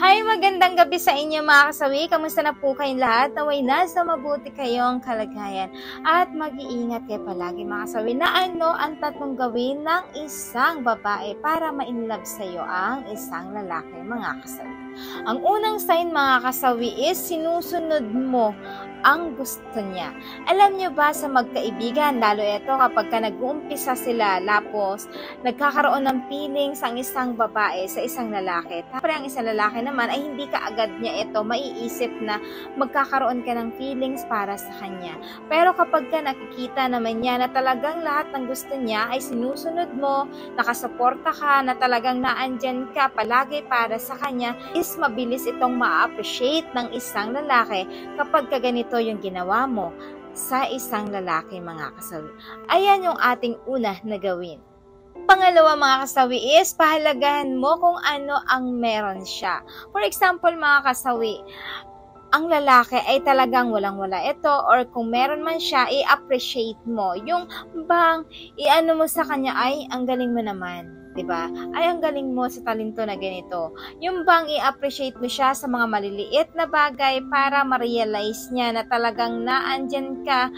Hi, magandang gabi sa inyo mga kasawi. Kamusta na po kayong lahat? Naway nasa mabuti kayong kalagayan. At mag-iingat kayo palagi mga kasawi na ano ang tatlong gawin ng isang babae para ma-inlove sa'yo ang isang lalaki mga kasawi. Ang unang sign mga kasawi is sinusunod mo ang gusto niya. Alam niyo ba sa magkaibigan, lalo ito kapag nag-uumpisa sila, tapos nagkakaroon ng feelings ang isang babae sa isang lalaki. Tapos ang isang lalaki naman ay hindi ka agad niya ito maiisip na magkakaroon ka ng feelings para sa kanya. Pero kapag nakikita naman niya na talagang lahat ng gusto niya ay sinusunod mo, nakasuporta ka, na talagang naandyan ka palagi para sa kanya, is mabilis itong ma-appreciate ng isang lalaki kapag ganito yung ginawa mo sa isang lalaki mga kasawi. Ayan yung ating una na gawin. Pangalawa mga kasawi is pahalagahan mo kung ano ang meron siya. For example mga kasawi, ang lalaki ay talagang walang-wala ito, or kung meron man siya, i-appreciate mo. Yung bang i-ano mo sa kanya ay ang galing mo naman. Diba? Ay, ang galing mo sa talento na ganito. Yung bang i-appreciate mo siya sa mga maliliit na bagay para ma-realize niya na talagang naandyan ka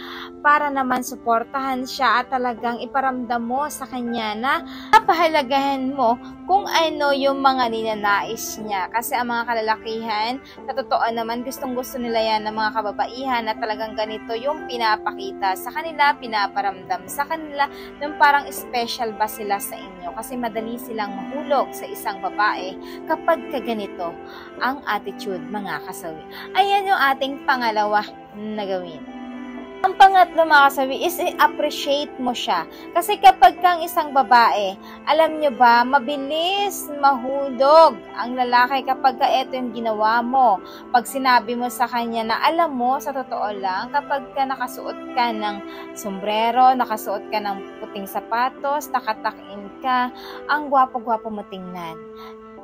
para naman suportahan siya at talagang iparamdam mo sa kanya na napahalagahan mo kung ano yung mga ninanais niya. Kasi ang mga kalalakihan, sa totoo naman, gustong-gusto nila yan ng mga kababaihan na talagang ganito yung pinapakita sa kanila, pinaparamdam sa kanila, yung parang special ba sila sa inyo. Kasi madali silang mahulog sa isang babae kapag kaganito ang attitude mga kasawi. Ayan yung ating pangalawa na gawin. Ang pangatlo mga kasawi is i-appreciate mo siya. Kasi kapag kang isang babae, alam nyo ba, mabilis mahulog ang lalaki kapag ito yung ginawa mo. Pag sinabi mo sa kanya na alam mo, sa totoo lang, kapag ka nakasuot ka ng sombrero, nakasuot ka ng puting sapatos, nakatakin ka, ang gwapo-gwapo mo tingnan.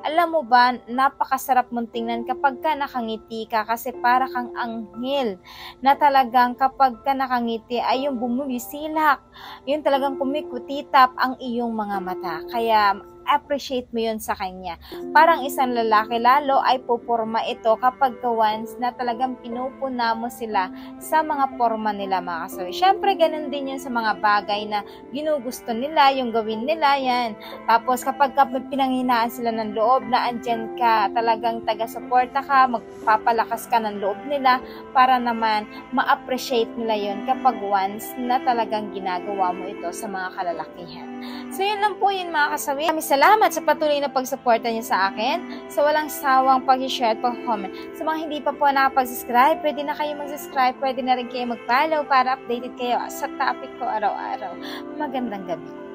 Alam mo ba, napakasarap mong tingnan kapag ka nakangiti ka kasi para kang anghel na talagang kapag ka nakangiti ay yung bumisilak, yung talagang kumikutitap ang iyong mga mata. Kaya appreciate mo yun sa kanya. Parang isang lalaki lalo ay puporma ito kapag once na talagang pinupuna mo sila sa mga forma nila mga kasawi. Siyempre, ganun din yun sa mga bagay na ginugusto nila, yung gawin nila yan. Tapos kapag pinanghinaan sila ng loob na andyan ka, talagang taga-suporta ka, magpapalakas ka ng loob nila para naman ma-appreciate nila yun kapag once na talagang ginagawa mo ito sa mga kalalakihan. So yun lang po yun mga kasawi. Salamat sa patuloy na pagsuporta niyo sa akin, sa walang sawang pag-share at pag-comment. Sa mga hindi pa po nakapag-subscribe, pwede na kayo mag-subscribe, pwede na rin kayo mag-follow para updated kayo sa topic ko araw-araw. Magandang gabi.